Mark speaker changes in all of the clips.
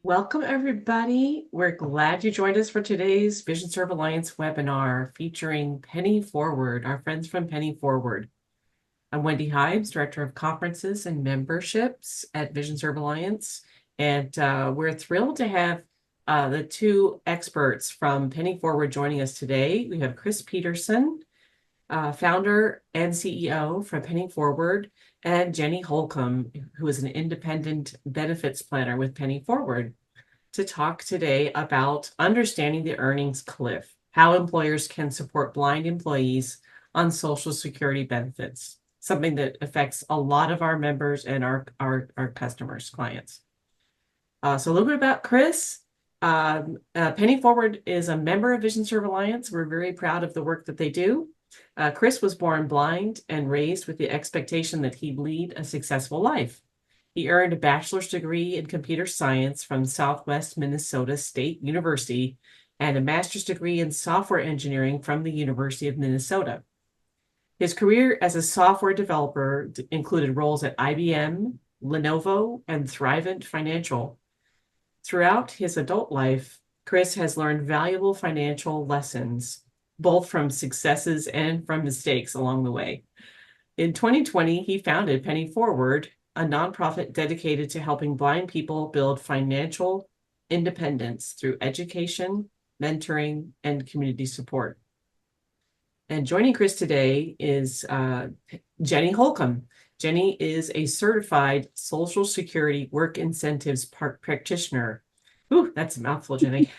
Speaker 1: Welcome, everybody. We're glad you joined us for today's Vision Serve Alliance webinar featuring Penny Forward, our friends from Penny Forward. I'm Wendy Hives, Director of Conferences and Memberships at Vision Serve Alliance, and we're thrilled to have the two experts from Penny Forward joining us today. We have Chris Peterson, founder and CEO from Penny Forward, and Jenny Holcomb, who is an independent benefits planner with Penny Forward, to talk today about understanding the earnings cliff, how employers can support blind employees on Social Security benefits, something that affects a lot of our members and our customers, clients. So a little bit about Chris. Penny Forward is a member of Vision Serve Alliance. We're very proud of the work that they do. Chris was born blind and raised with the expectation that he'd lead a successful life. He earned a bachelor's degree in computer science from Southwest Minnesota State University and a master's degree in software engineering from the University of Minnesota. His career as a software developer included roles at IBM, Lenovo, and Thrivent Financial. Throughout his adult life, Chris has learned valuable financial lessons, both from successes and from mistakes along the way. In 2020, he founded Penny Forward, a nonprofit dedicated to helping blind people build financial independence through education, mentoring, and community support. And joining Chris today is Jenny Holcomb. Jenny is a certified Social Security work incentives practitioner. Ooh, that's a mouthful, Jenny.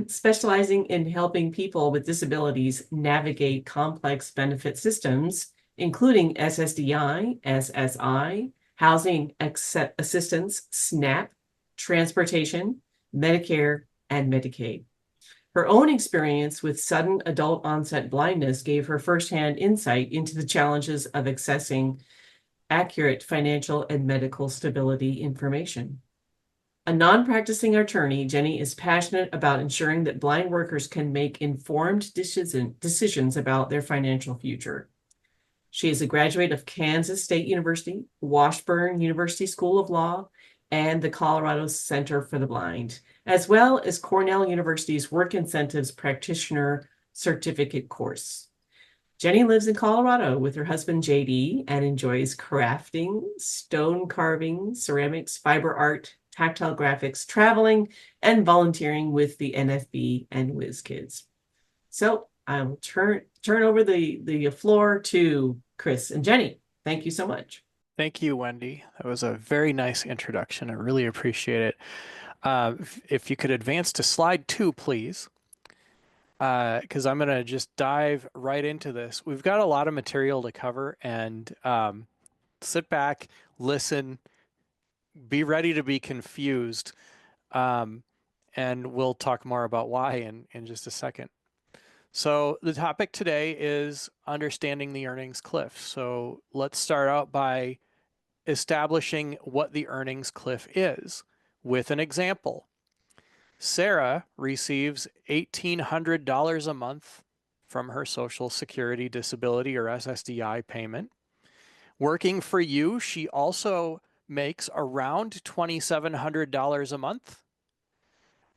Speaker 1: Specializing in helping people with disabilities navigate complex benefit systems, including SSDI, SSI, housing assistance, SNAP, transportation, Medicare, and Medicaid. Her own experience with sudden adult onset blindness gave her firsthand insight into the challenges of accessing accurate financial and medical stability information. A non-practicing attorney, Jenny is passionate about ensuring that blind workers can make informed decisions about their financial future. She is a graduate of Kansas State University, Washburn University School of Law, and the Colorado Center for the Blind, as well as Cornell University's Work Incentives Practitioner Certificate course. Jenny lives in Colorado with her husband, JD, and enjoys crafting, stone carving, ceramics, fiber art, tactile graphics, traveling, and volunteering with the NFB and Whiz Kids. So I will turn over the floor to Chris and Jenny. Thank you so much.
Speaker 2: Thank you, Wendy. That was a very nice introduction. I really appreciate it. If you could advance to slide 2, please, because I'm going to just dive right into this. We've got a lot of material to cover, and sit back, listen, be ready to be confused, and we'll talk more about why in just a second. So the topic today is understanding the earnings cliff. So let's start out by establishing what the earnings cliff is with an example. Sarah receives $1,800 a month from her Social Security Disability or SSDI payment. Working for you, she also makes around $2,700 a month,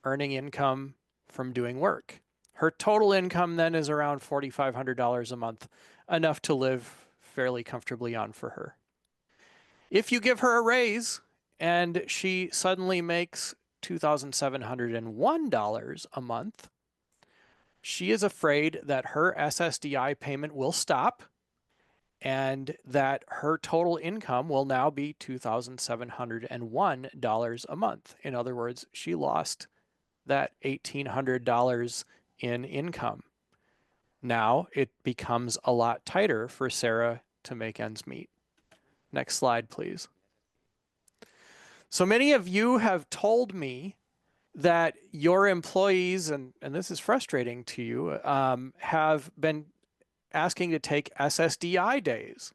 Speaker 2: earning income from doing work. Her total income then is around $4,500 a month, enough to live fairly comfortably on for her. If you give her a raise and she suddenly makes $2,701 a month, she is afraid that her SSDI payment will stop and that her total income will now be $2,701 a month. In other words, she lost that $1,800 in income. Now it becomes a lot tighter for Sarah to make ends meet. Next slide, please. So many of you have told me that your employees, and this is frustrating to you, have been asking to take SSDI days.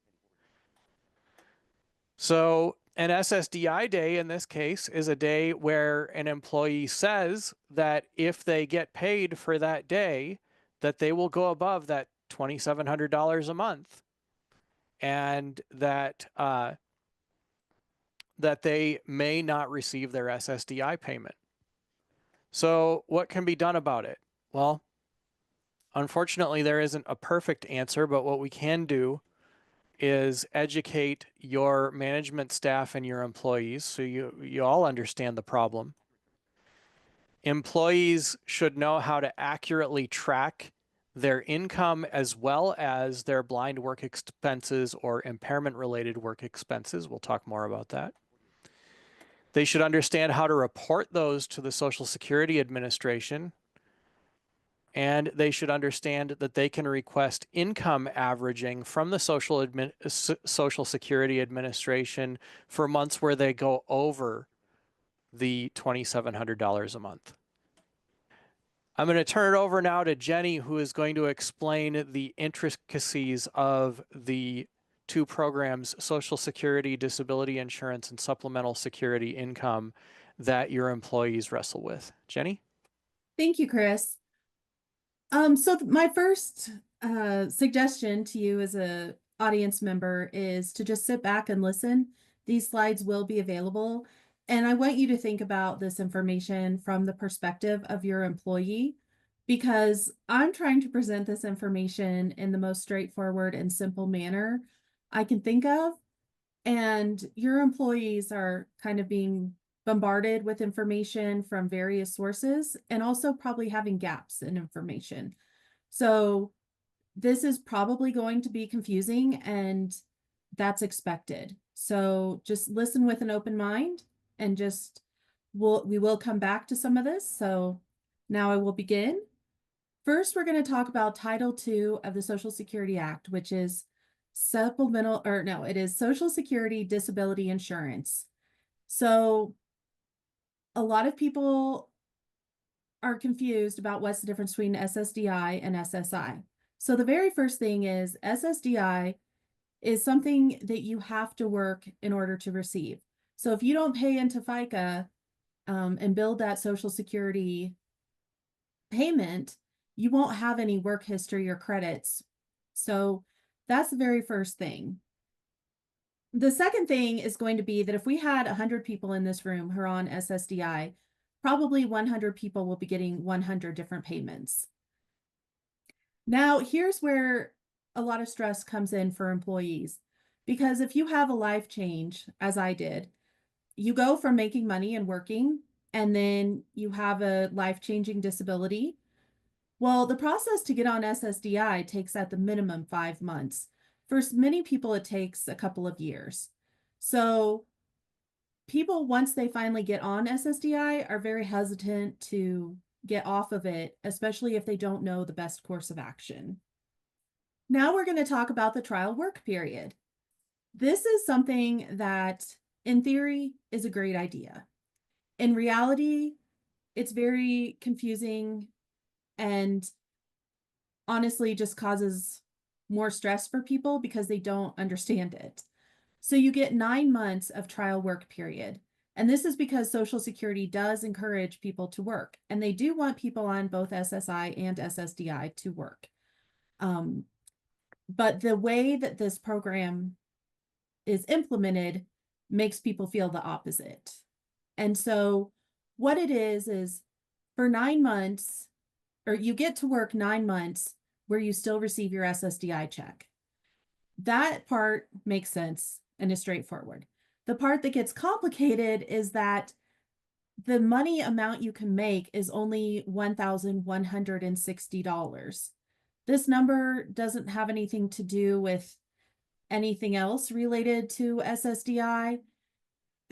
Speaker 2: So an SSDI day in this case is a day where an employee says that if they get paid for that day, that they will go above that $2,700 a month, and that that they may not receive their SSDI payment. So what can be done about it? Well, unfortunately, there isn't a perfect answer, but what we can do is educate your management staff and your employees so you all understand the problem. Employees should know how to accurately track their income as well as their blind work expenses or impairment related work expenses. We'll talk more about that. They should understand how to report those to the Social Security Administration, and they should understand that they can request income averaging from the Social Security Administration for months where they go over the $2,700 a month. I'm going to turn it over now to Jenny, who is going to explain the intricacies of the two programs, Social Security, Disability Insurance, and Supplemental Security Income, that your employees wrestle with. Jenny?
Speaker 3: Thank you, Chris. My first suggestion to you as a audience member is to just sit back and listen. These slides will be available, and I want you to think about this information from the perspective of your employee, because I'm trying to present this information in the most straightforward and simple manner I can think of, and your employees are kind of being bombarded with information from various sources and also probably having gaps in information. So this is probably going to be confusing, and that's expected. So just listen with an open mind, and we will come back to some of this. So now I will begin. First, we're going to talk about Title II of the Social Security Act, which is it is Social Security Disability Insurance. So a lot of people are confused about what's the difference between SSDI and SSI. So the very first thing is SSDI is something that you have to work in order to receive. So if you don't pay into FICA and build that Social Security payment, you won't have any work history or credits. So that's the very first thing. The second thing is going to be that if we had 100 people in this room who are on SSDI, probably 100 people will be getting 100 different payments. Now, here's where a lot of stress comes in for employees, because if you have a life change, as I did, you go from making money and working, and then you have a life-changing disability. Well, the process to get on SSDI takes at the minimum 5 months. For many people, it takes a couple of years. So people, once they finally get on SSDI, are very hesitant to get off of it, especially if they don't know the best course of action. Now we're going to talk about the trial work period. This is something that, in theory, is a great idea. In reality, it's very confusing and honestly just causes more stress for people because they don't understand it. So you get 9 months of trial work period. And this is because Social Security does encourage people to work, and they do want people on both SSI and SSDI to work. But the way that this program is implemented makes people feel the opposite. And so what it is for 9 months, or you get to work 9 months where you still receive your SSDI check. That part makes sense and is straightforward. The part that gets complicated is that the money amount you can make is only $1,160. This number doesn't have anything to do with anything else related to SSDI,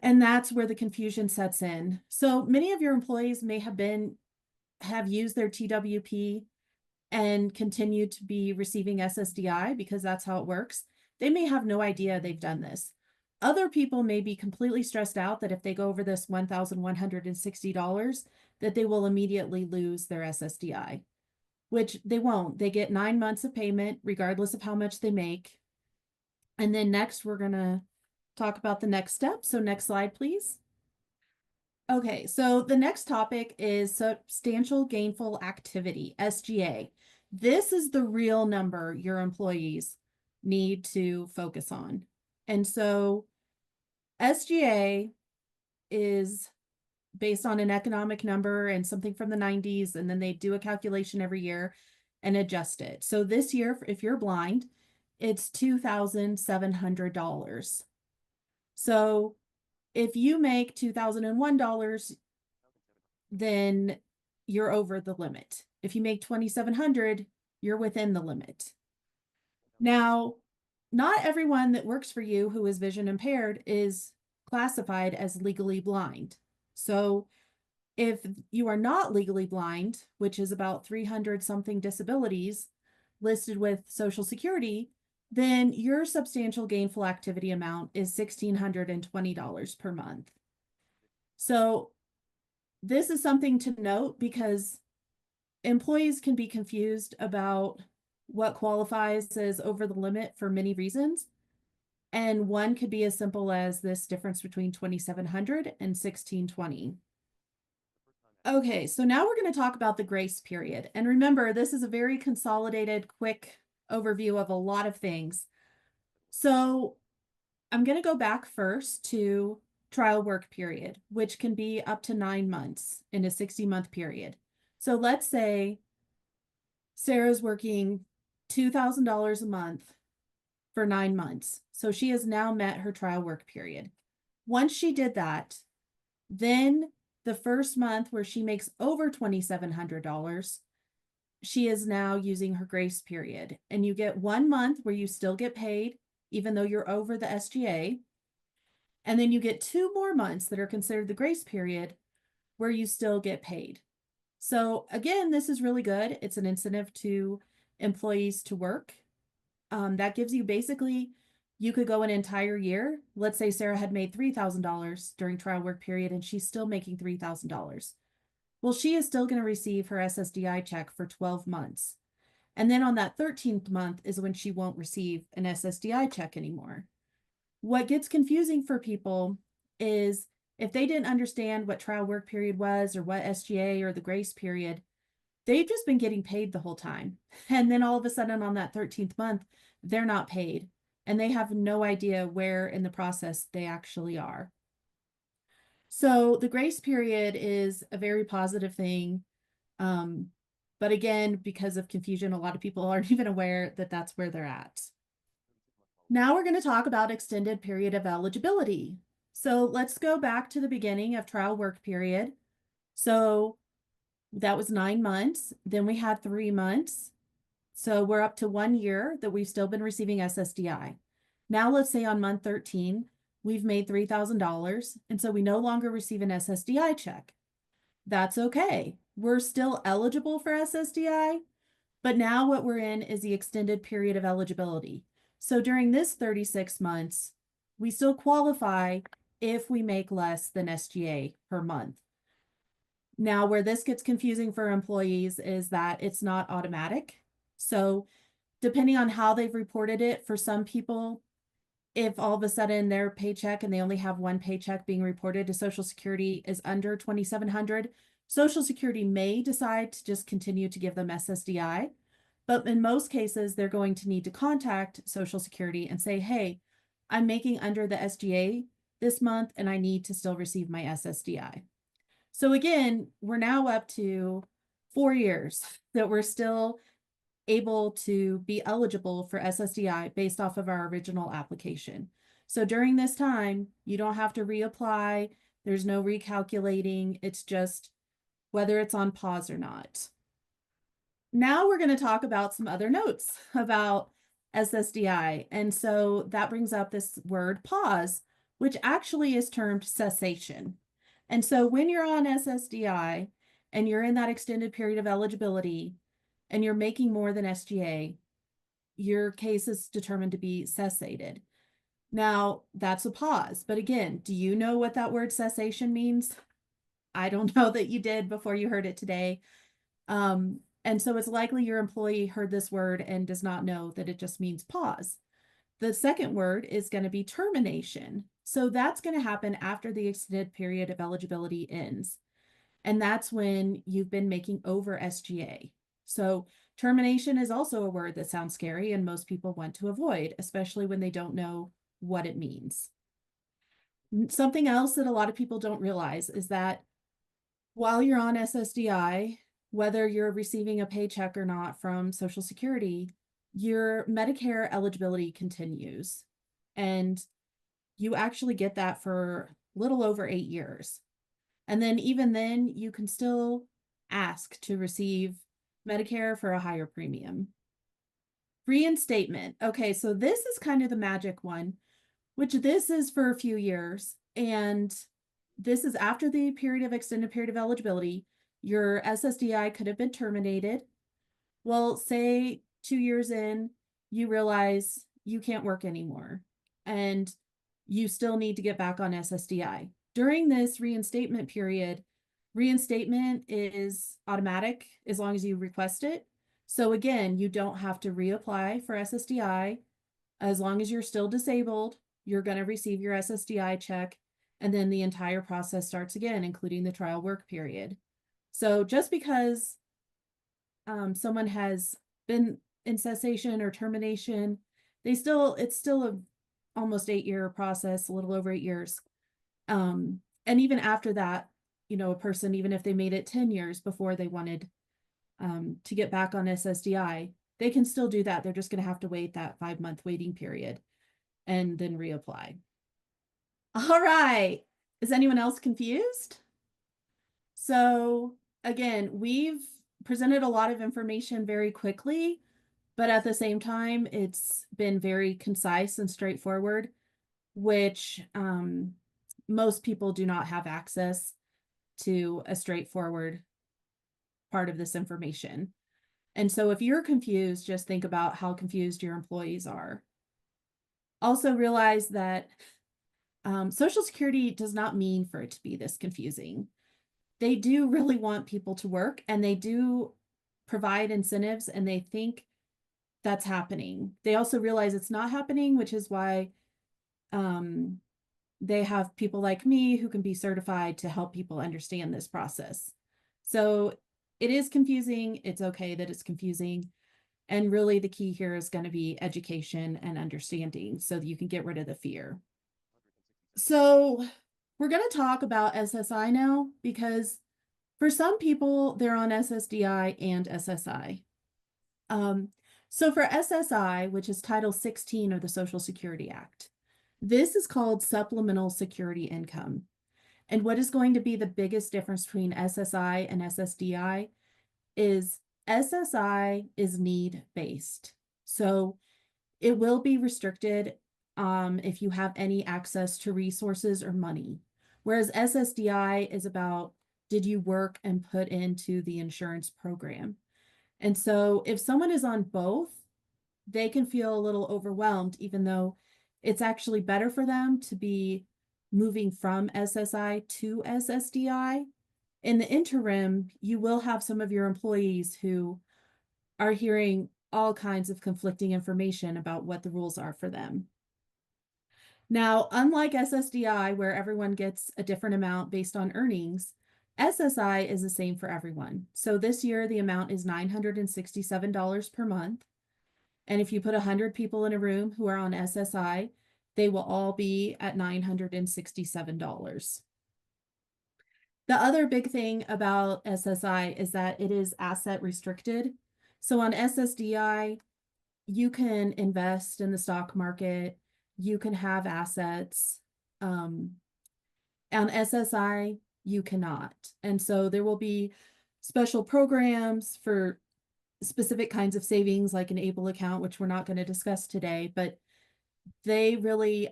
Speaker 3: and that's where the confusion sets in. So many of your employees may have used their TWP and continue to be receiving SSDI because that's how it works. They may have no idea they've done this. Other people may be completely stressed out that if they go over this $1,160, that they will immediately lose their SSDI, which they won't. They get 9 months of payment regardless of how much they make. And then next, we're going to talk about the next step. So next slide, please. Okay, so the next topic is substantial gainful activity, SGA. This is the real number your employees need to focus on. And so SGA is based on an economic number and something from the 90s, and then they do a calculation every year and adjust it. So this year, if you're blind, it's $2,700. So if you make $2,001, then you're over the limit. If you make 2,700, you're within the limit. Now, not everyone that works for you who is vision impaired is classified as legally blind. So if you are not legally blind, which is about 300 something disabilities listed with Social Security, then your substantial gainful activity amount is $1,620 per month. So this is something to note because employees can be confused about what qualifies as over the limit for many reasons. And one could be as simple as this difference between 2,700 and 1,620. Okay, so now we're going to talk about the grace period. And remember, this is a very consolidated, quick overview of a lot of things. So I'm going to go back first to trial work period, which can be up to 9 months in a 60-month period. So let's say Sarah's working $2,000 a month for 9 months. So she has now met her trial work period. Once she did that, then the first month where she makes over $2,700, she is now using her grace period. And you get 1 month where you still get paid, even though you're over the SGA. And then you get 2 more months that are considered the grace period where you still get paid. So again, this is really good. It's an incentive to employees to work. That gives you basically, you could go an entire year. Let's say Sarah had made $3,000 during trial work period and she's still making $3,000. Well, she is still going to receive her SSDI check for 12 months. And then on that 13th month is when she won't receive an SSDI check anymore. What gets confusing for people is if they didn't understand what trial work period was or what SGA or the grace period, they've just been getting paid the whole time. And then all of a sudden on that 13th month, they're not paid. And they have no idea where in the process they actually are. So the grace period is a very positive thing. But again, because of confusion, a lot of people aren't even aware that that's where they're at. Now we're going to talk about extended period of eligibility. So let's go back to the beginning of trial work period. So that was 9 months. Then we had 3 months. So we're up to 1 year that we've still been receiving SSDI. Now let's say on month 13, we've made $3,000. And so we no longer receive an SSDI check. That's okay. We're still eligible for SSDI, but now what we're in is the extended period of eligibility. So during this 36 months, we still qualify if we make less than SGA per month. Now, where this gets confusing for employees is that it's not automatic. So depending on how they've reported it, for some people, if all of a sudden their paycheck and they only have one paycheck being reported to Social Security is under 2,700, Social Security may decide to just continue to give them SSDI. But in most cases, they're going to need to contact Social Security and say, hey, I'm making under the SGA this month and I need to still receive my SSDI. So again, we're now up to 4 years that we're still able to be eligible for SSDI based off of our original application. So during this time, you don't have to reapply. There's no recalculating. It's just whether it's on pause or not. Now we're going to talk about some other notes about SSDI. And so that brings up this word pause, which actually is termed cessation. And so when you're on SSDI and you're in that extended period of eligibility and you're making more than SGA, your case is determined to be cessated. Now that's a pause. But again, do you know what that word cessation means? I don't know that you did before you heard it today. And so it's likely your employee heard this word and does not know that it just means pause. The second word is going to be termination. So that's going to happen after the extended period of eligibility ends. And that's when you've been making over SGA. So termination is also a word that sounds scary and most people want to avoid, especially when they don't know what it means. Something else that a lot of people don't realize is that while you're on SSDI, whether you're receiving a paycheck or not from Social Security, your Medicare eligibility continues. And you actually get that for a little over 8 years. And then even then, you can still ask to receive Medicare for a higher premium. Reinstatement. Okay, so this is kind of the magic one, which this is for a few years. And this is after the extended period of eligibility. Your SSDI could have been terminated. Well, say 2 years in, you realize you can't work anymore and you still need to get back on SSDI. During this reinstatement period, reinstatement is automatic as long as you request it. So again, you don't have to reapply for SSDI. As long as you're still disabled, you're going to receive your SSDI check, and then the entire process starts again, including the trial work period. So just because someone has been in cessation or termination, it's still a almost 8-year process, a little over 8 years. And even after that, a person, even if they made it 10 years before they wanted to get back on SSDI, they can still do that. They're just going to have to wait that 5-month waiting period and then reapply. All right. Is anyone else confused? So again, we've presented a lot of information very quickly, but at the same time, it's been very concise and straightforward, which most people do not have access to a straightforward part of this information. And so if you're confused, just think about how confused your employees are. Also realize that Social Security does not mean for it to be this confusing. They do really want people to work, and they do provide incentives, and they think that's happening. They also realize it's not happening, which is why they have people like me who can be certified to help people understand this process. So it is confusing. It's okay that it's confusing. And really the key here is going to be education and understanding so that you can get rid of the fear. So we're going to talk about SSI now, because for some people, they're on SSDI and SSI. So for SSI, which is Title 16 of the Social Security Act, this is called supplemental security income. And what is going to be the biggest difference between SSI and SSDI is SSI is need-based. So it will be restricted if you have any access to resources or money. Whereas SSDI is about, did you work and put into the insurance program? And so if someone is on both, they can feel a little overwhelmed, even though it's actually better for them to be moving from SSI to SSDI. In the interim, you will have some of your employees who are hearing all kinds of conflicting information about what the rules are for them. Now, unlike SSDI, where everyone gets a different amount based on earnings, SSI is the same for everyone. So this year, the amount is $967 per month. And if you put 100 people in a room who are on SSI, they will all be at $967. The other big thing about SSI is that it is asset restricted. So on SSDI, you can invest in the stock market, you can have assets. On SSI, you cannot. And so there will be special programs for specific kinds of savings, like an ABLE account, which we're not going to discuss today, but they really,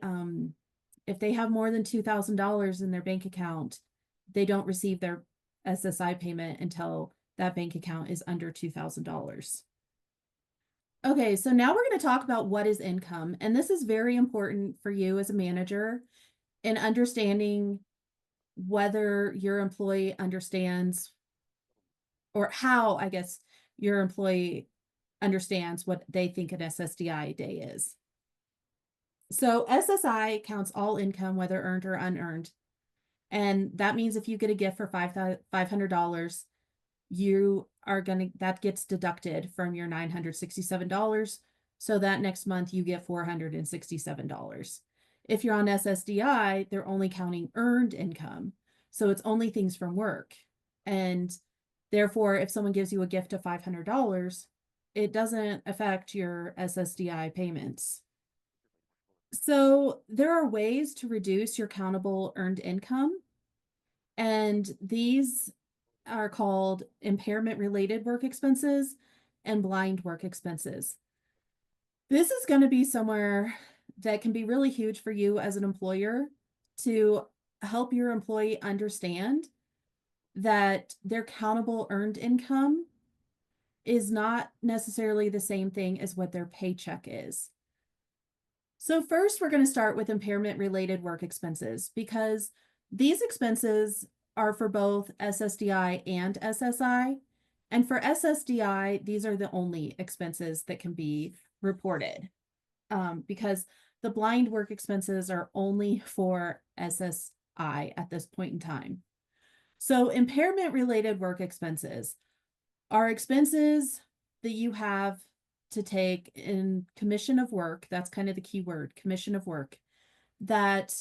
Speaker 3: if they have more than $2,000 in their bank account, they don't receive their SSI payment until that bank account is under $2,000. Okay, so now we're going to talk about what is income. And this is very important for you as a manager in understanding whether your employee understands, or how, I guess, your employee understands what they think an SSDI day is. So SSI counts all income, whether earned or unearned. And that means if you get a gift for $500, you are that gets deducted from your $967. So that next month you get $467. If you're on SSDI, they're only counting earned income. So it's only things from work. And therefore, if someone gives you a gift of $500, it doesn't affect your SSDI payments. So there are ways to reduce your countable earned income, and these are called impairment related work expenses and blind work expenses. This is going to be somewhere that can be really huge for you as an employer to help your employee understand that their countable earned income is not necessarily the same thing as what their paycheck is. So first, we're going to start with impairment related work expenses, because these expenses are for both SSDI and SSI. And for SSDI, these are the only expenses that can be reported, because the blind work expenses are only for SSI at this point in time. So impairment related work expenses are expenses that you have to take in commission of work. That's kind of the key word, commission of work, that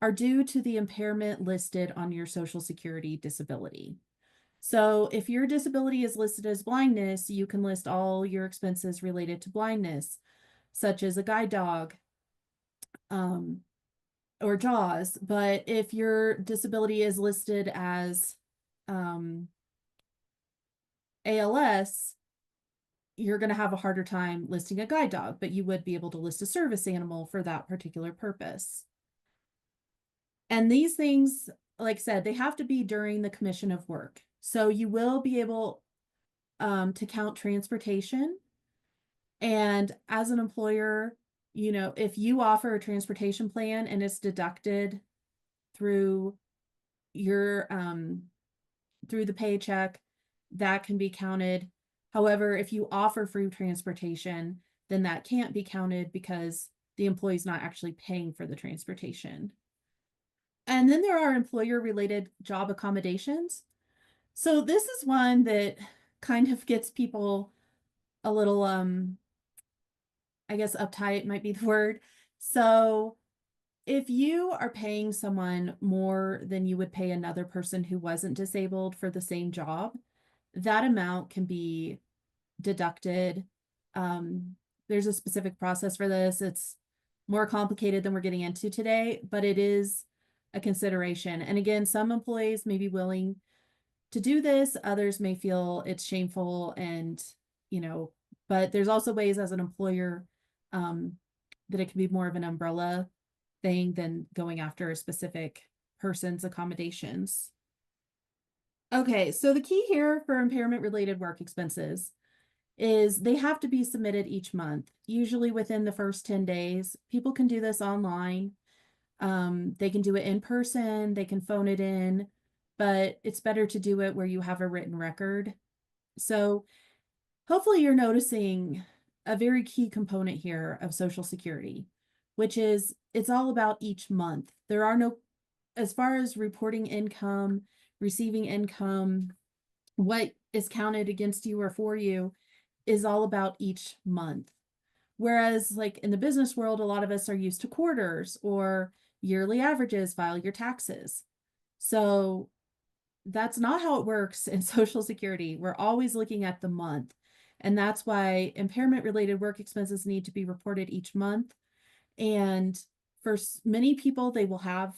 Speaker 3: are due to the impairment listed on your Social Security disability. So if your disability is listed as blindness, you can list all your expenses related to blindness, such as a guide dog, or JAWS. But if your disability is listed as ALS, you're going to have a harder time listing a guide dog, but you would be able to list a service animal for that particular purpose. And these things, like I said, they have to be during the commission of work. So you will be able to count transportation. And as an employer, you know, if you offer a transportation plan and it's deducted through your through the paycheck, that can be counted. However, if you offer free transportation, then that can't be counted because the employee's not actually paying for the transportation. And then there are employer related job accommodations. So this is one that kind of gets people a little I guess uptight might be the word. So if you are paying someone more than you would pay another person who wasn't disabled for the same job, that amount can be deducted. There's a specific process for this. It's more complicated than we're getting into today, but it is a consideration. And again, some employees may be willing to do this, others may feel it's shameful, and, you know, but there's also ways as an employer that it can be more of an umbrella thing than going after a specific person's accommodations. Okay, so the key here for impairment related work expenses is they have to be submitted each month, usually within the first 10 days. People can do this online. They can do it in person, they can phone it in, but it's better to do it where you have a written record. So hopefully you're noticing a very key component here of Social Security, which is it's all about each month. There are no, as far as reporting income, receiving income, what is counted against you or for you is all about each month. Whereas like in the business world, a lot of us are used to quarters or yearly averages, file your taxes. So that's not how it works in Social Security. We're always looking at the month. And that's why impairment related work expenses need to be reported each month. And for many people, they will have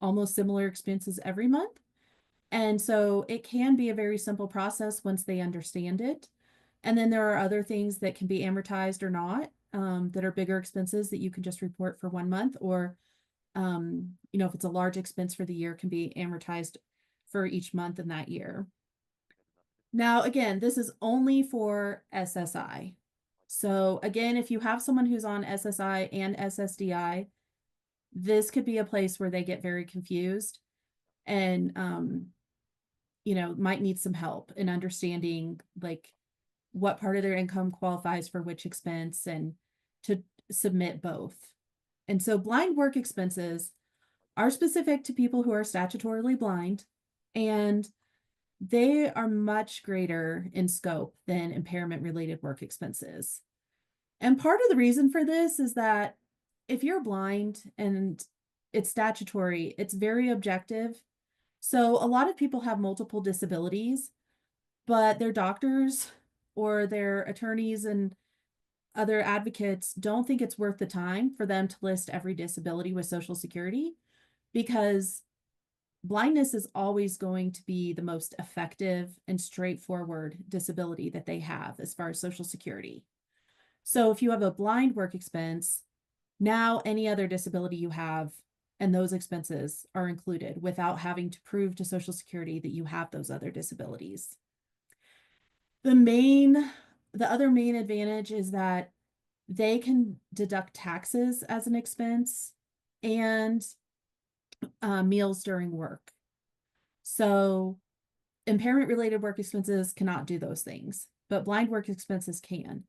Speaker 3: almost similar expenses every month. And so it can be a very simple process once they understand it. And then there are other things that can be amortized or not, that are bigger expenses that you can just report for 1 month, or, you know, if it's a large expense for the year, can be amortized for each month in that year. Now, again, this is only for SSI. So again, if you have someone who's on SSI and SSDI, this could be a place where they get very confused and, you know, might need some help in understanding like what part of their income qualifies for which expense and to submit both. And so blind work expenses are specific to people who are statutorily blind, and they are much greater in scope than impairment related work expenses. And part of the reason for this is that if you're blind and it's statutory, it's very objective. So a lot of people have multiple disabilities, but their doctors or their attorneys and other advocates don't think it's worth the time for them to list every disability with Social Security, because blindness is always going to be the most effective and straightforward disability that they have as far as Social Security. So if you have a blind work expense, now any other disability you have and those expenses are included without having to prove to Social Security that you have those other disabilities. The other main advantage is that they can deduct taxes as an expense and meals during work. So impairment related work expenses cannot do those things, but blind work expenses can.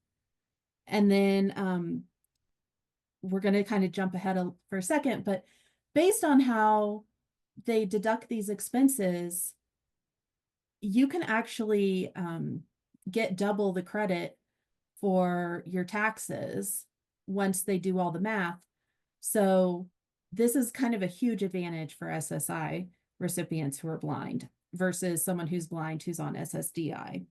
Speaker 3: And then we're going to kind of jump ahead for a second, but based on how they deduct these expenses, you can actually get double the credit for your taxes once they do all the math. So this is kind of a huge advantage for SSI recipients who are blind versus someone who's blind who's on SSDI.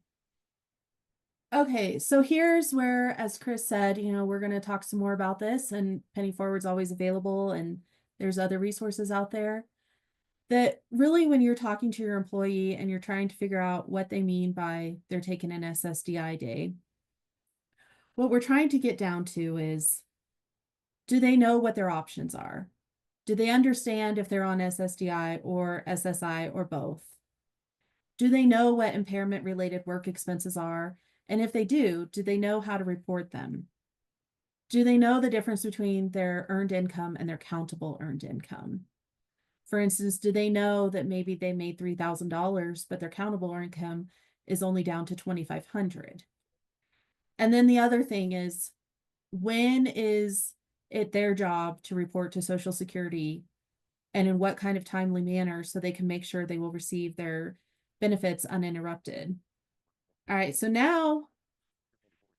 Speaker 3: Okay, so here's where, as Chris said, we're going to talk some more about this, and Penny Forward's always available, and there's other resources out there. That really, when you're talking to your employee and you're trying to figure out what they mean by they're taking an SSDI day, what we're trying to get down to is, do they know what their options are? Do they understand if they're on SSDI or SSI or both? Do they know what impairment related work expenses are? And if they do they know how to report them? Do they know the difference between their earned income and their countable earned income? For instance, do they know that maybe they made $3,000, but their countable income is only down to $2,500? And then the other thing is, when is it their job to report to Social Security, and in what kind of timely manner, so they can make sure they will receive their benefits uninterrupted? All right, so now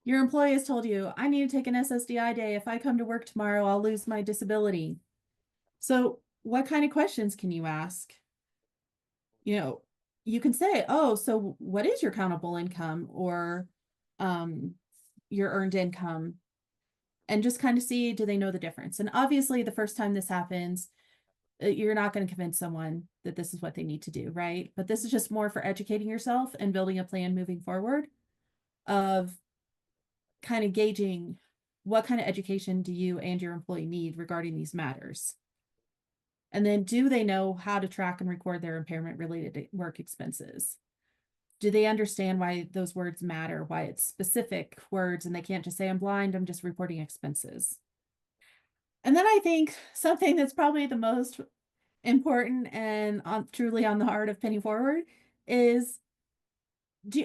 Speaker 3: your employee has told you, I need to take an SSDI day. If I come to work tomorrow, I'll lose my disability. So what kind of questions can you ask? You can say, oh, so what is your countable income or your earned income? And just kind of see, do they know the difference? And obviously, the first time this happens, you're not going to convince someone that this is what they need to do, right? But this is just more for educating yourself and building a plan moving forward of kind of gauging what kind of education do you and your employee need regarding these matters. And then, do they know how to track and record their impairment related work expenses? Do they understand why those words matter, why it's specific words, and they can't just say, I'm blind, I'm just reporting expenses? And then I think something that's probably the most important and truly on the heart of Penny Forward is,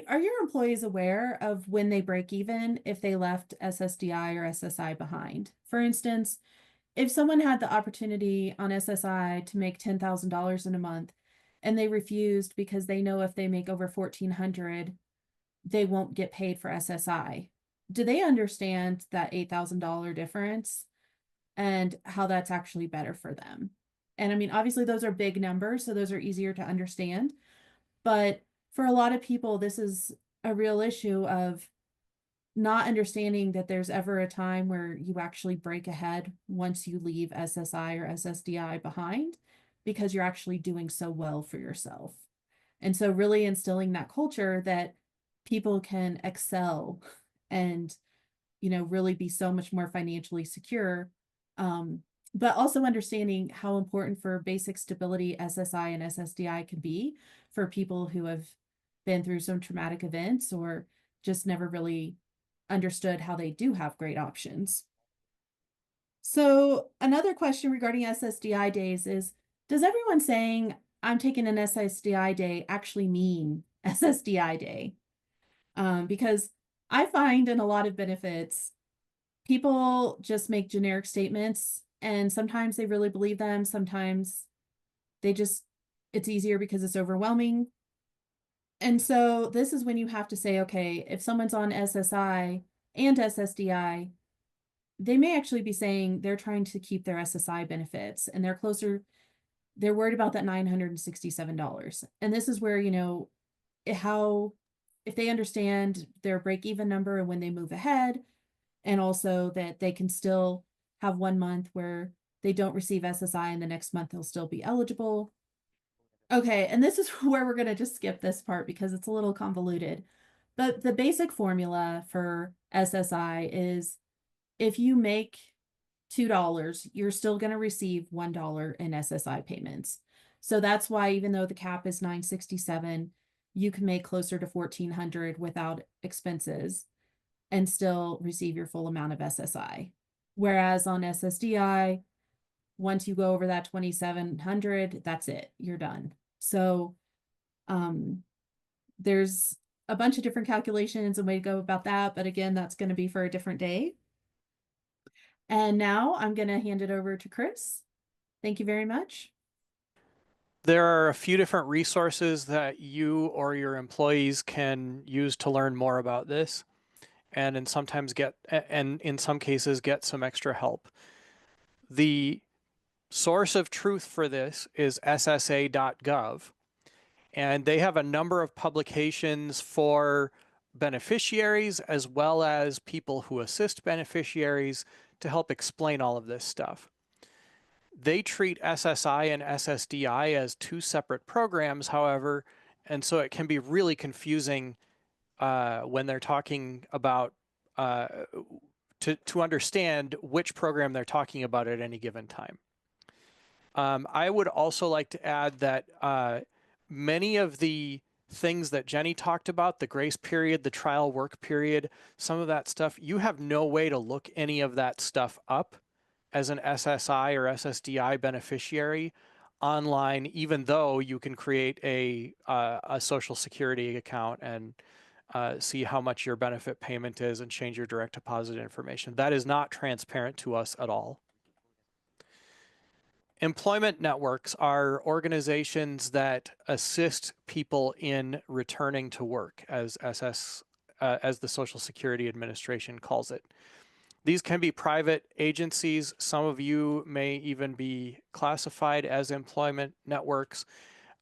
Speaker 3: are your employees aware of when they break even if they left SSDI or SSI behind? For instance, if someone had the opportunity on SSI to make $10,000 in a month and they refused because they know if they make over $1,400, they won't get paid for SSI, do they understand that $8,000 difference and how that's actually better for them? And I mean, obviously those are big numbers, so those are easier to understand. But for a lot of people, this is a real issue of not understanding that there's ever a time where you actually break ahead once you leave SSI or SSDI behind, because you're actually doing so well for yourself. And so really instilling that culture that people can excel and, really be so much more financially secure. But also understanding how important for basic stability SSI and SSDI can be for people who have been through some traumatic events or just never really understood how they do have great options. So another question regarding SSDI days is, does everyone saying I'm taking an SSDI day actually mean SSDI day? Because I find in a lot of benefits, people just make generic statements, and sometimes they really believe them. Sometimes it's easier because it's overwhelming. And so this is when you have to say, okay, if someone's on SSI and SSDI, they may actually be saying they're trying to keep their SSI benefits and they're worried about that $967. And this is where, how, if they understand their break even number and when they move ahead, and also that they can still have 1 month where they don't receive SSI and the next month they'll still be eligible. Okay, and this is where we're going to just skip this part because it's a little convoluted. But the basic formula for SSI is if you make $2, you're still going to receive $1 in SSI payments. So that's why even though the cap is $967, you can make closer to $1,400 without expenses and still receive your full amount of SSI. Whereas on SSDI, once you go over that 2,700, that's it, you're done. So there's a bunch of different calculations and way to go about that. But again, that's going to be for a different day. And now I'm going to hand it over to Chris. Thank you very much.
Speaker 2: There are a few different resources that you or your employees can use to learn more about this, and in some cases get some extra help. The source of truth for this is ssa.gov, and they have a number of publications for beneficiaries as well as people who assist beneficiaries to help explain all of this stuff. They treat SSI and SSDI as two separate programs, however, and so it can be really confusing when they're talking about to understand which program they're talking about at any given time. I would also like to add that many of the things that Jenny talked about, the grace period, the trial work period, some of that stuff, you have no way to look any of that stuff up as an SSI or SSDI beneficiary online, even though you can create a Social Security account and see how much your benefit payment is and change your direct deposit information. That is not transparent to us at all. Employment networks are organizations that assist people in returning to work, as the Social Security Administration calls it. These can be private agencies. Some of you may even be classified as employment networks.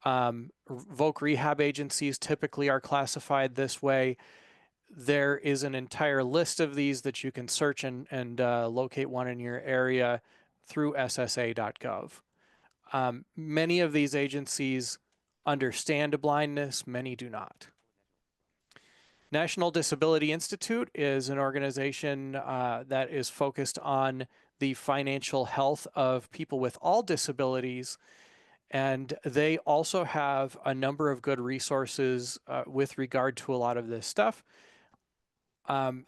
Speaker 2: Voc rehab agencies typically are classified this way. There is an entire list of these that you can search and locate one in your area through ssa.gov. Many of these agencies understand blindness, many do not. National Disability Institute is an organization that is focused on the financial health of people with all disabilities, and they also have a number of good resources with regard to a lot of this stuff.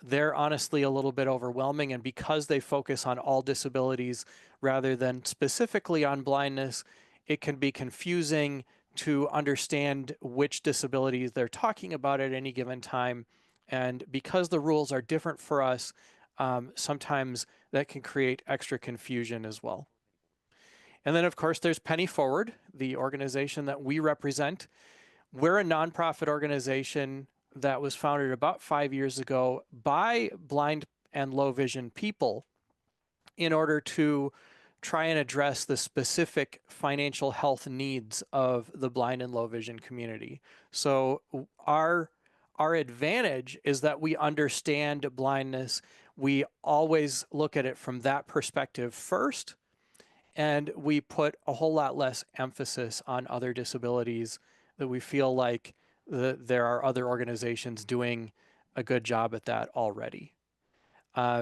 Speaker 2: They're honestly a little bit overwhelming, and because they focus on all disabilities rather than specifically on blindness, it can be confusing to understand which disabilities they're talking about at any given time. And because the rules are different for us, sometimes that can create extra confusion as well. And then, of course, there's Penny Forward, the organization that we represent. We're a nonprofit organization that was founded about 5 years ago by blind and low vision people in order to try and address the specific financial health needs of the blind and low vision community. So our advantage is that we understand blindness. We always look at it from that perspective first, and we put a whole lot less emphasis on other disabilities that we feel like there are other organizations doing a good job at that already.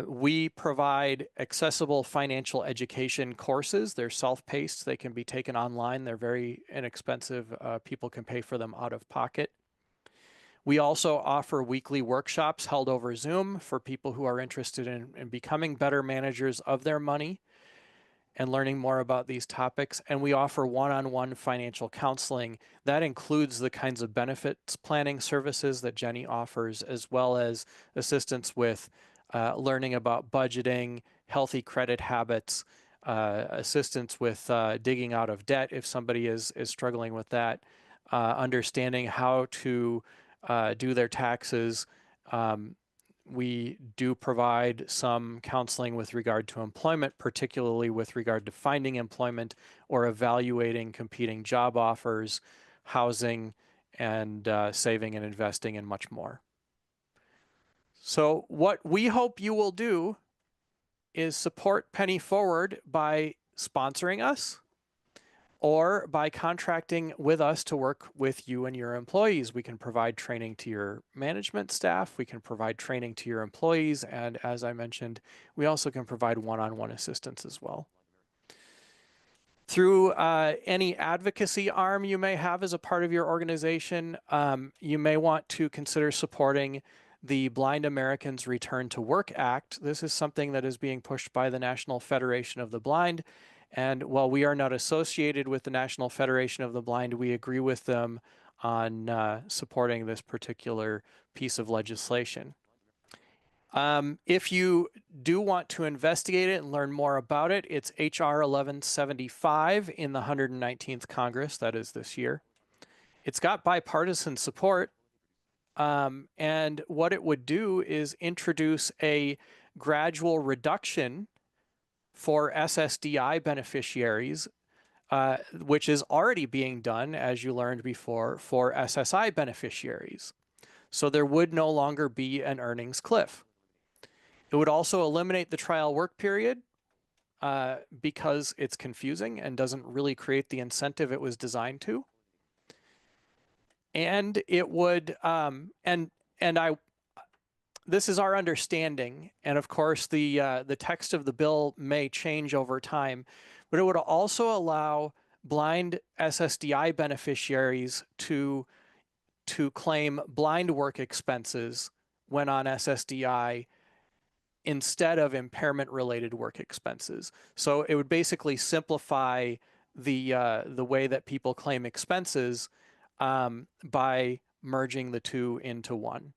Speaker 2: We provide accessible financial education courses. They're self-paced. They can be taken online. They're very inexpensive. People can pay for them out of pocket. We also offer weekly workshops held over Zoom for people who are interested in becoming better managers of their money and learning more about these topics. And we offer one-on-one financial counseling. That includes the kinds of benefits planning services that Jenny offers, as well as assistance with learning about budgeting, healthy credit habits, assistance with digging out of debt if somebody is struggling with that, understanding how to do their taxes, We do provide some counseling with regard to employment, particularly with regard to finding employment or evaluating competing job offers, housing, and saving and investing, and much more. So what we hope you will do is support Penny Forward by sponsoring us or by contracting with us to work with you and your employees. We can provide training to your management staff, we can provide training to your employees, and as I mentioned, we also can provide one-on-one assistance as well. Through any advocacy arm you may have as a part of your organization, you may want to consider supporting the Blind Americans Return to Work Act. This is something that is being pushed by the National Federation of the Blind. And while we are not associated with the National Federation of the Blind, we agree with them on supporting this particular piece of legislation. If you do want to investigate it and learn more about it, it's HR 1175 in the 119th Congress, that is this year. It's got bipartisan support. And what it would do is introduce a gradual reduction for SSDI beneficiaries, which is already being done, as you learned before, for SSI beneficiaries. So there would no longer be an earnings cliff. It would also eliminate the trial work period because it's confusing and doesn't really create the incentive it was designed to. And it would, this is our understanding, and of course the text of the bill may change over time, but it would also allow blind SSDI beneficiaries to claim blind work expenses when on SSDI instead of impairment-related work expenses. So it would basically simplify the way that people claim expenses by merging the two into one.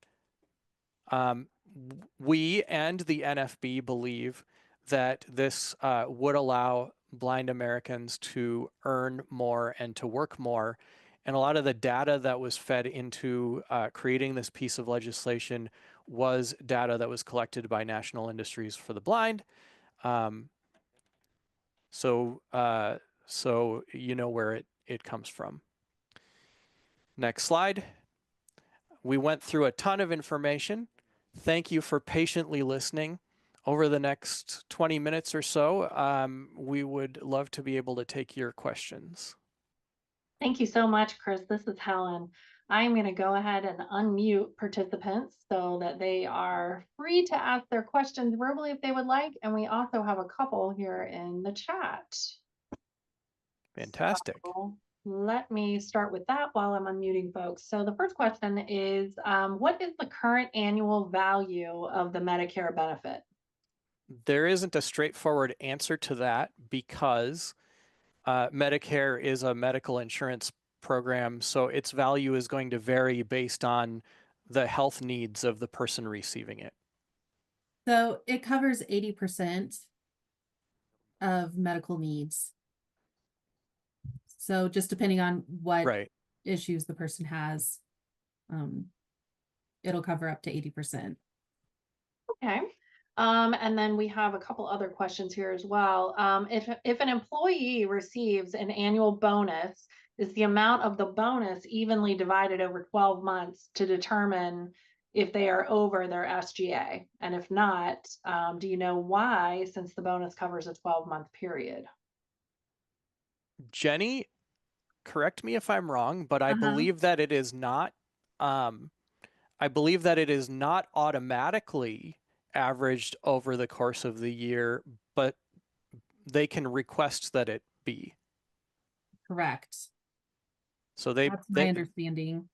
Speaker 2: We and the NFB believe that this would allow blind Americans to earn more and to work more. And a lot of the data that was fed into creating this piece of legislation was data that was collected by National Industries for the Blind. So you know where it comes from. Next slide. We went through a ton of information. Thank you for patiently listening. Over the next 20 minutes or so, we would love to be able to take your questions.
Speaker 4: Thank you so much, Chris. This is Helen. I'm going to go ahead and unmute participants so that they are free to ask their questions verbally if they would like. And we also have a couple here in the chat.
Speaker 2: Fantastic.
Speaker 4: So let me start with that while I'm unmuting folks. So the first question is, what is the current annual value of the Medicare benefit?
Speaker 2: There isn't a straightforward answer to that because Medicare is a medical insurance program, so its value is going to vary based on the health needs of the person receiving it.
Speaker 3: So it covers 80% of medical needs. So just depending on what issues the person has, it'll cover up to 80%.
Speaker 4: Okay. And then we have a couple other questions here as well. If an employee receives an annual bonus, is the amount of the bonus evenly divided over 12 months to determine if they are over their SGA? And if not, do you know why, since the bonus covers a 12-month period?
Speaker 2: Jenny, correct me if I'm wrong, but I believe that it is not, I believe that it is not automatically averaged over the course of the year, but they can request that it be.
Speaker 3: Correct.
Speaker 2: So
Speaker 3: that's my understanding.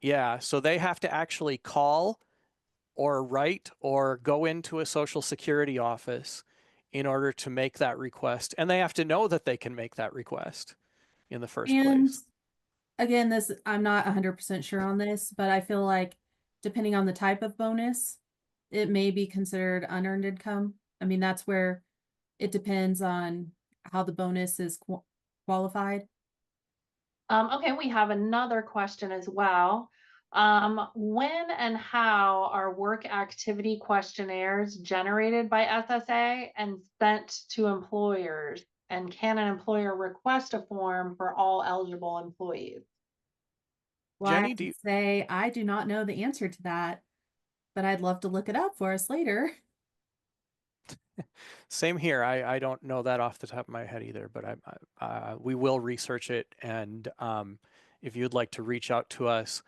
Speaker 2: Yeah, so they have to actually call or write or go into a Social Security office in order to make that request. And they have to know that they can make that request in the first place.
Speaker 3: Again, I'm not 100% sure on this, but I feel like depending on the type of bonus, it may be considered unearned income. I mean, that's where it depends on how the bonus is qualified.
Speaker 4: Okay, we have another question as well. When and how are work activity questionnaires generated by SSA and sent to employers? And can an employer request a form for all eligible employees?
Speaker 3: Well, I
Speaker 2: Jenny,
Speaker 3: have to say, I do not know the answer to that, but I'd love to look it up for us later.
Speaker 2: same here. I don't know that off the top of my head either, but we will research it. And if you'd like to reach out to us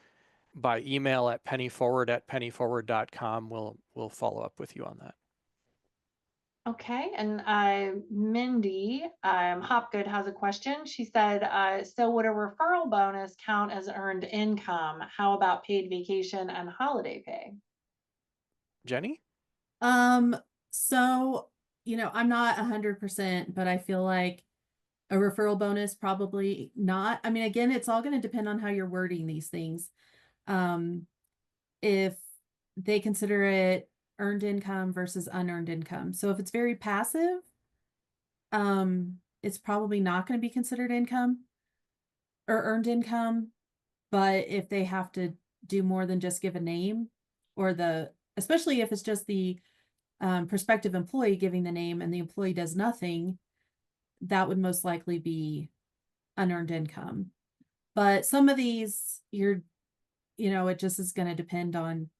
Speaker 2: by email at pennyforward@pennyforward.com, we'll follow up with you on that.
Speaker 4: Okay, and Mindy Hopgood has a question. She said, so would a referral bonus count as earned income? How about paid vacation and holiday pay?
Speaker 2: Jenny?
Speaker 3: So, I'm not 100%, but I feel like a referral bonus probably not. I mean, again, it's all going to depend on how you're wording these things. If they consider it earned income versus unearned income. So if it's very passive, it's probably not going to be considered income or earned income. But if they have to do more than just give a name, or especially if it's just the prospective employee giving the name and the employee does nothing, that would most likely be unearned income. But some of these, it just is going to depend on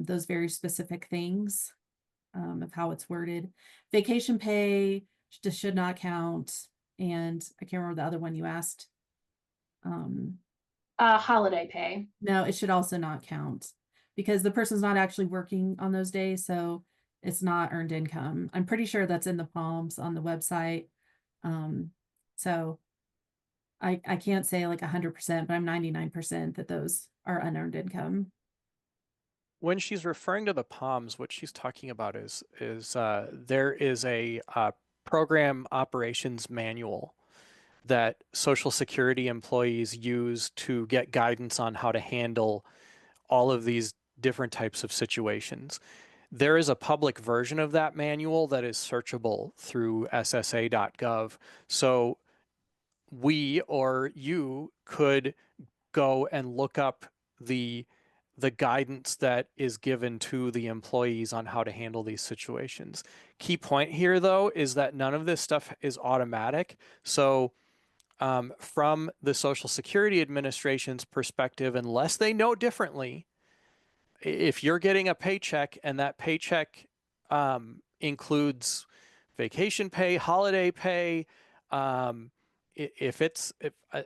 Speaker 3: those very specific things of how it's worded. Vacation pay just should not count. And I can't remember the other one you asked.
Speaker 4: Holiday pay.
Speaker 3: No, it should also not count because the person's not actually working on those days. So it's not earned income. I'm pretty sure that's in the Palms on the website. So I can't say like 100%, but I'm 99% that those are unearned income.
Speaker 2: When she's referring to the Palms, what she's talking about is there is a program operations manual that Social Security employees use to get guidance on how to handle all of these different types of situations. There is a public version of that manual that is searchable through ssa.gov. So we or you could go and look up the guidance that is given to the employees on how to handle these situations. Key point here, though, is that none of this stuff is automatic. So from the Social Security Administration's perspective, unless they know differently, if you're getting a paycheck and that paycheck includes vacation pay, holiday pay, if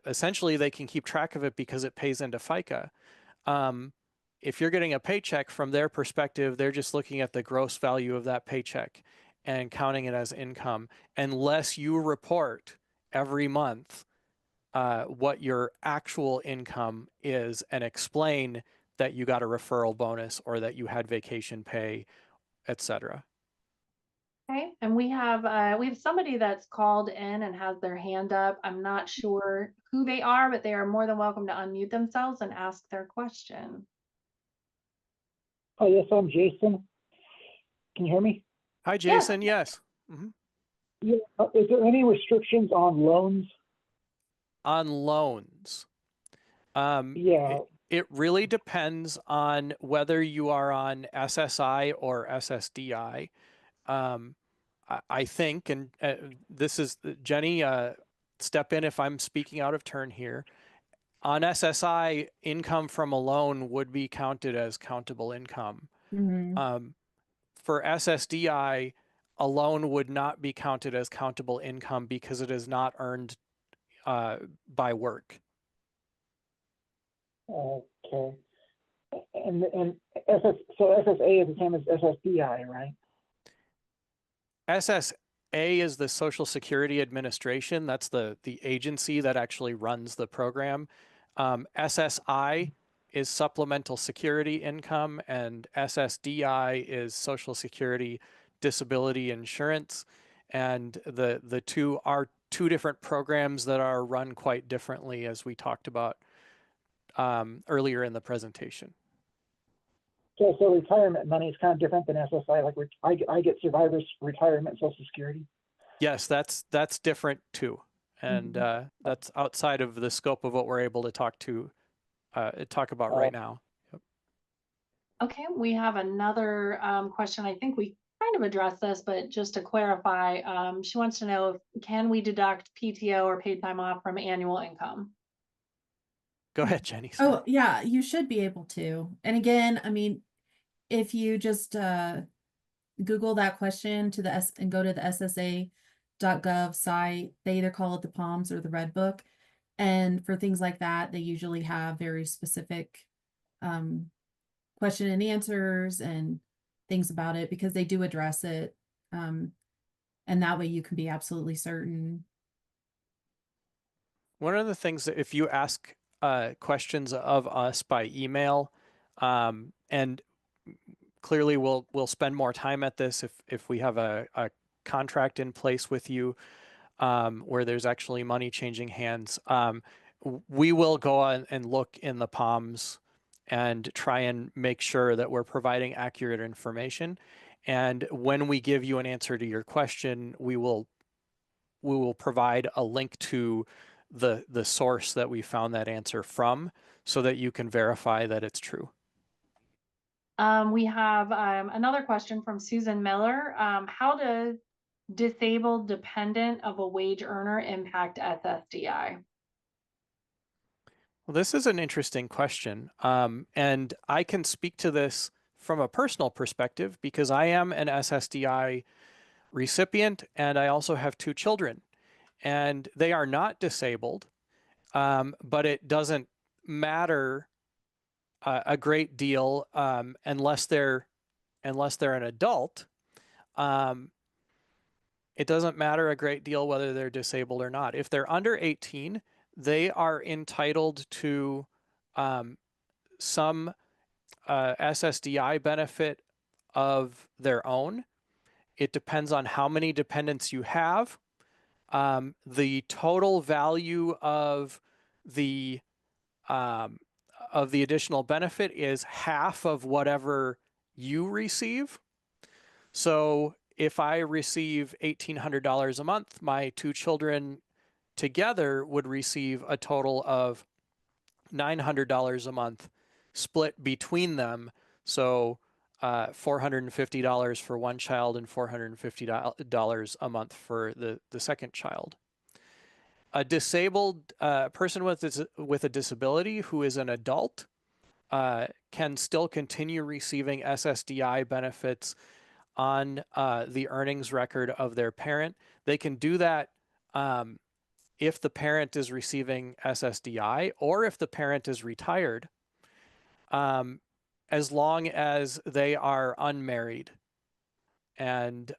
Speaker 2: essentially they can keep track of it because it pays into FICA. If you're getting a paycheck from their perspective, they're just looking at the gross value of that paycheck and counting it as income, unless you report every month what your actual income is and explain that you got a referral bonus or that you had vacation pay, etc.
Speaker 4: Okay, and we have somebody that's called in and has their hand up. I'm not sure who they are, but they are more than welcome to unmute themselves and ask their question.
Speaker 5: Oh, yes, I'm Jason. Can you hear me?
Speaker 2: Hi, Jason. Yes. Mm-hmm.
Speaker 5: Yeah. Is there any restrictions on loans?
Speaker 2: On loans.
Speaker 5: Yeah.
Speaker 2: It really depends on whether you are on SSI or SSDI. I think, and this is Jenny, step in if I'm speaking out of turn here. On SSI, income from a loan would be counted as countable income. For SSDI, a loan would not be counted as countable income because it is not earned by work.
Speaker 5: Okay. And so SSA is the same as SSDI, right?
Speaker 2: SSA is the Social Security Administration. That's the agency that actually runs the program. SSI is Supplemental Security Income, and SSDI is Social Security Disability Insurance. And the two are two different programs that are run quite differently, as we talked about earlier in the presentation.
Speaker 5: So retirement money is kind of different than SSI. Like I get survivors retirement Social Security.
Speaker 2: Yes, that's different too, and that's outside of the scope of what we're able to talk to talk about right now.
Speaker 4: Okay, we have another question. I think we kind of addressed this, but just to clarify, she wants to know if can we deduct PTO or paid time off from annual income?
Speaker 2: Go ahead, Jenny. Sorry.
Speaker 3: Oh, yeah, you should be able to. And again, I mean, if you just Google that question to the S and go to the SSA.gov site, they either call it the Palms or the Red Book. And for things like that, they usually have very specific question and answers and things about it because they do address it. And that way you can be absolutely certain.
Speaker 2: One of the things that if you ask questions of us by email, and clearly we'll spend more time at this if we have a contract in place with you where there's actually money changing hands. We will go on and look in the Palms and try and make sure that we're providing accurate information. And when we give you an answer to your question, we will provide a link to the source that we found that answer from so that you can verify that it's true.
Speaker 4: We have another question from Susan Miller. How does disabled dependent of a wage earner impact SSDI?
Speaker 2: Well, this is an interesting question. And I can speak to this from a personal perspective because I am an SSDI recipient and I also have 2 children. And they are not disabled, but it doesn't matter a great deal unless they're an adult. It doesn't matter a great deal whether they're disabled or not. If they're under 18, they are entitled to some SSDI benefit of their own. It depends on how many dependents you have. The total value of the additional benefit is half of whatever you receive. So if I receive $1,800 a month, my 2 children together would receive a total of $900 a month split between them. So $450 for one child and $450 a month for the second child. A disabled person with a disability who is an adult can still continue receiving SSDI benefits on the earnings record of their parent. They can do that if the parent is receiving SSDI or if the parent is retired, as long as they are unmarried. And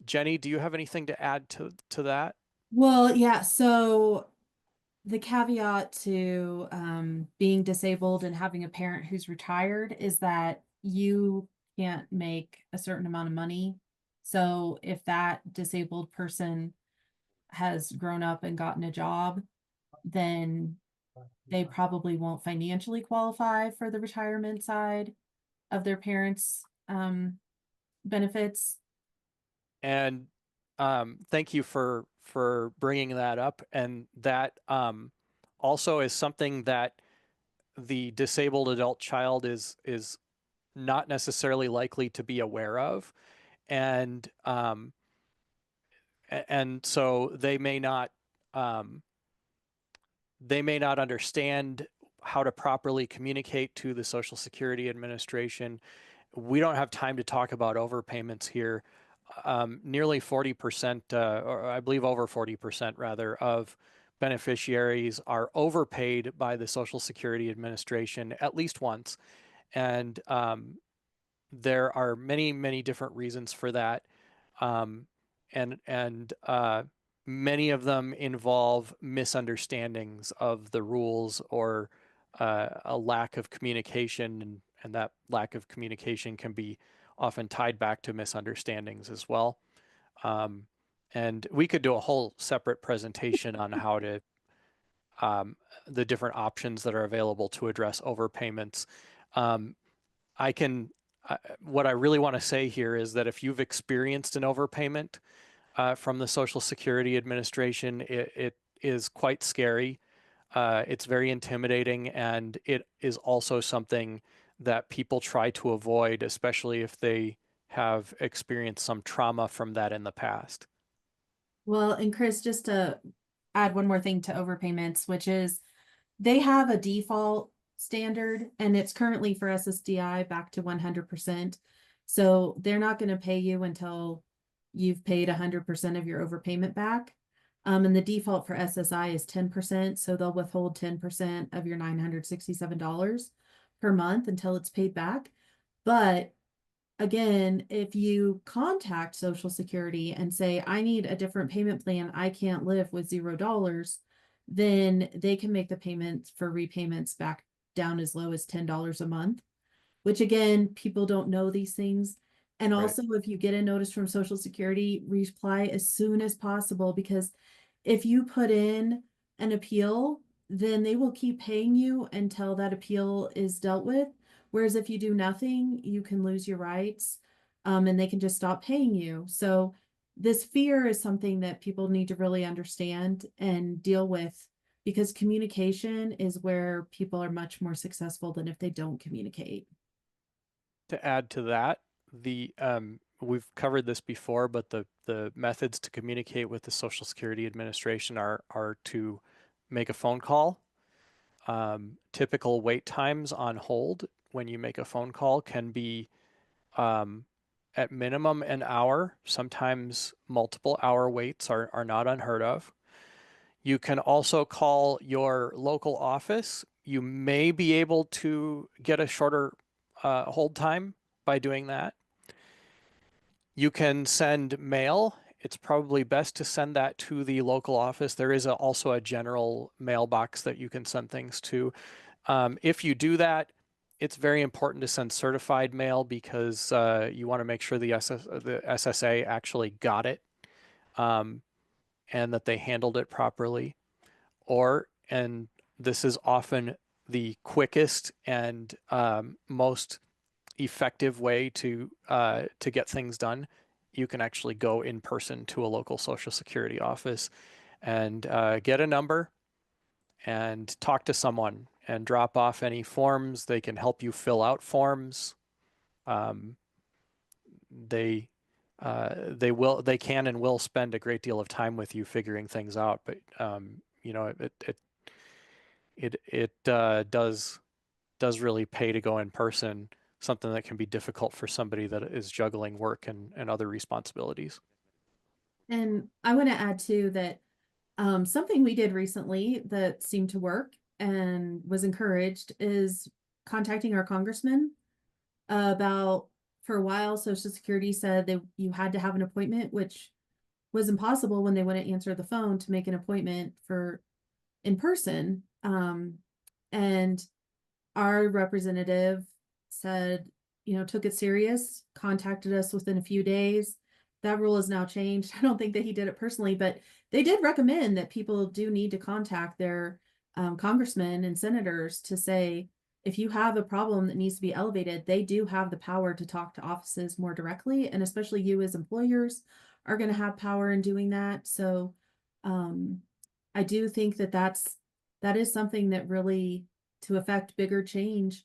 Speaker 2: Jenny, do you have anything to add to that?
Speaker 3: Well, yeah, so the caveat to being disabled and having a parent who's retired is that you can't make a certain amount of money. So if that disabled person has grown up and gotten a job, then they probably won't financially qualify for the retirement side of their parents' benefits.
Speaker 2: And thank you for bringing that up. And that also is something that the disabled adult child is not necessarily likely to be aware of, and so they may not understand how to properly communicate to the Social Security Administration. We don't have time to talk about overpayments here. Nearly 40%, or I believe over 40% rather, of beneficiaries are overpaid by the Social Security Administration at least once. And there are many, many different reasons for that. And many of them involve misunderstandings of the rules or a lack of communication, and that lack of communication can be often tied back to misunderstandings as well. And we could do a whole separate presentation on how to the different options that are available to address overpayments. What I really want to say here is that if you've experienced an overpayment from the Social Security Administration, it is quite scary. It's very intimidating, and it is also something that people try to avoid, especially if they have experienced some trauma from that in the past.
Speaker 3: Well, and Chris, just to add one more thing to overpayments, which is they have a default standard and it's currently for SSDI back to 100%. So they're not going to pay you until you've paid 100% of your overpayment back. And the default for SSI is 10%. So they'll withhold 10% of your $967 per month until it's paid back. But again, if you contact Social Security and say, I need a different payment plan, I can't live with $0, then they can make the payments for repayments back down as low as $10 a month, which again, people don't know these things. And
Speaker 2: Right.
Speaker 3: also, if you get a notice from Social Security, reply as soon as possible, because if you put in an appeal, then they will keep paying you until that appeal is dealt with. Whereas if you do nothing, you can lose your rights, and they can just stop paying you. So this fear is something that people need to really understand and deal with, because communication is where people are much more successful than if they don't communicate.
Speaker 2: To add to that, the we've covered this before, but the methods to communicate with the Social Security Administration are to make a phone call. Typical wait times on hold when you make a phone call can be at minimum an hour. Sometimes multiple hour waits are not unheard of. You can also call your local office. You may be able to get a shorter hold time by doing that. You can send mail. It's probably best to send that to the local office. There is also a general mailbox that you can send things to. If you do that, it's very important to send certified mail because you want to make sure the SSA actually got it and that they handled it properly. And this is often the quickest and most effective way to get things done. You can actually go in person to a local Social Security office and get a number and talk to someone and drop off any forms. They can help you fill out forms. Um, they they can and will spend a great deal of time with you figuring things out. But you know, it does really pay to go in person. Something that can be difficult for somebody that is juggling work and other responsibilities.
Speaker 3: And I want to add too that something we did recently that seemed to work and was encouraged is contacting our congressman about, for a while, Social Security said that you had to have an appointment, which was impossible when they wouldn't answer the phone to make an appointment for in person. And our representative said, took it serious, contacted us within a few days. That rule has now changed. I don't think that he did it personally, but they did recommend that people do need to contact their congressmen and senators to say, if you have a problem that needs to be elevated, they do have the power to talk to offices more directly. And especially you as employers are going to have power in doing that. So I do think that that is something that really, to affect bigger change,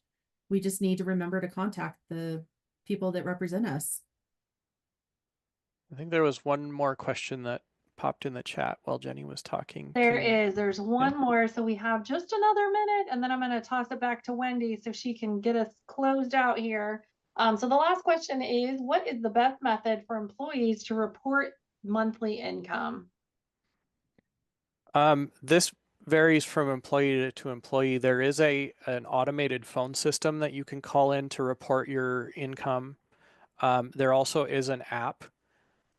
Speaker 3: we just need to remember to contact the people that represent us.
Speaker 2: I think there was one more question that popped in the chat while Jenny was talking.
Speaker 4: There's one more. So we have just another minute and then I'm going to toss it back to Wendy so she can get us closed out here. So the last question is, what is the best method for employees to report monthly income?
Speaker 2: This varies from employee to employee. There is an automated phone system that you can call in to report your income. There also is an app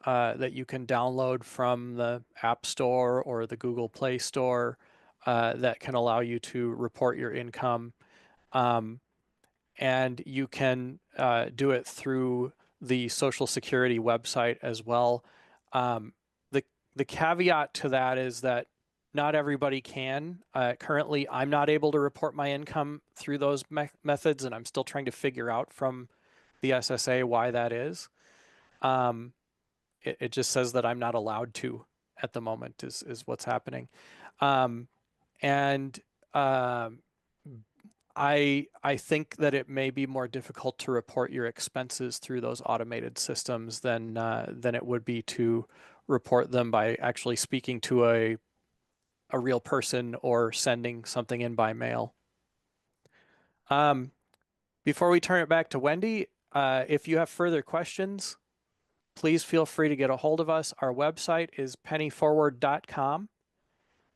Speaker 2: that you can download from the App Store or the Google Play Store that can allow you to report your income. And you can do it through the Social Security website as well. The caveat to that is that not everybody can. Currently, I'm not able to report my income through those methods, and I'm still trying to figure out from the SSA why that is. It just says that I'm not allowed to at the moment is what's happening. And I think that it may be more difficult to report your expenses through those automated systems than it would be to report them by actually speaking to a real person or sending something in by mail. Before we turn it back to Wendy, if you have further questions, please feel free to get a hold of us. Our website is pennyforward.com.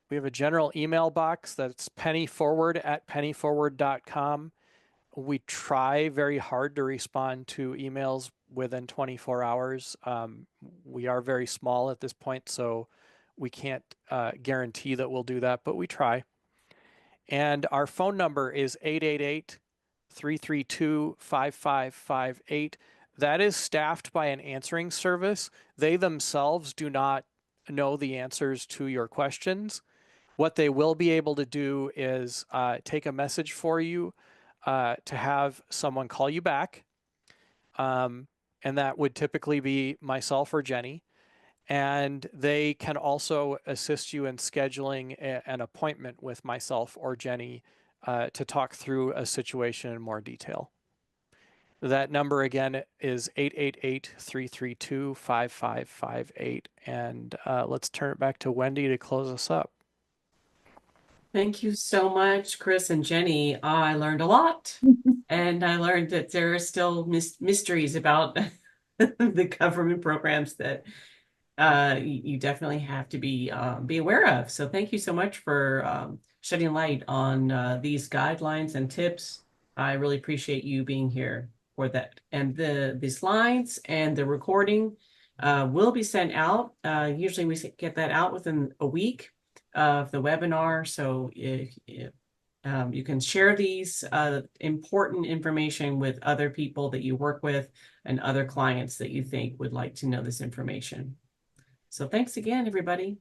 Speaker 2: We have a general email box that's pennyforward@pennyforward.com. We try very hard to respond to emails within 24 hours. We are very small at this point, so we can't guarantee that we'll do that, but we try. And our phone number is 888-332-5558. That is staffed by an answering service. They themselves do not know the answers to your questions. What they will be able to do is take a message for you to have someone call you back. And that would typically be myself or Jenny. And they can also assist you in scheduling an appointment with myself or Jenny to talk through a situation in more detail. That number again is 888-332-5558. And let's turn it back to Wendy to close us up.
Speaker 1: Thank you so much, Chris and Jenny. I learned a lot, and I learned that there are still mysteries about the government programs that you definitely have to be aware of. So thank you so much for shedding light on these guidelines and tips. I really appreciate you being here for that. And the slides and the recording will be sent out. Usually we get that out within a week of the webinar. So if you can share these important information with other people that you work with and other clients that you think would like to know this information. So thanks again, everybody.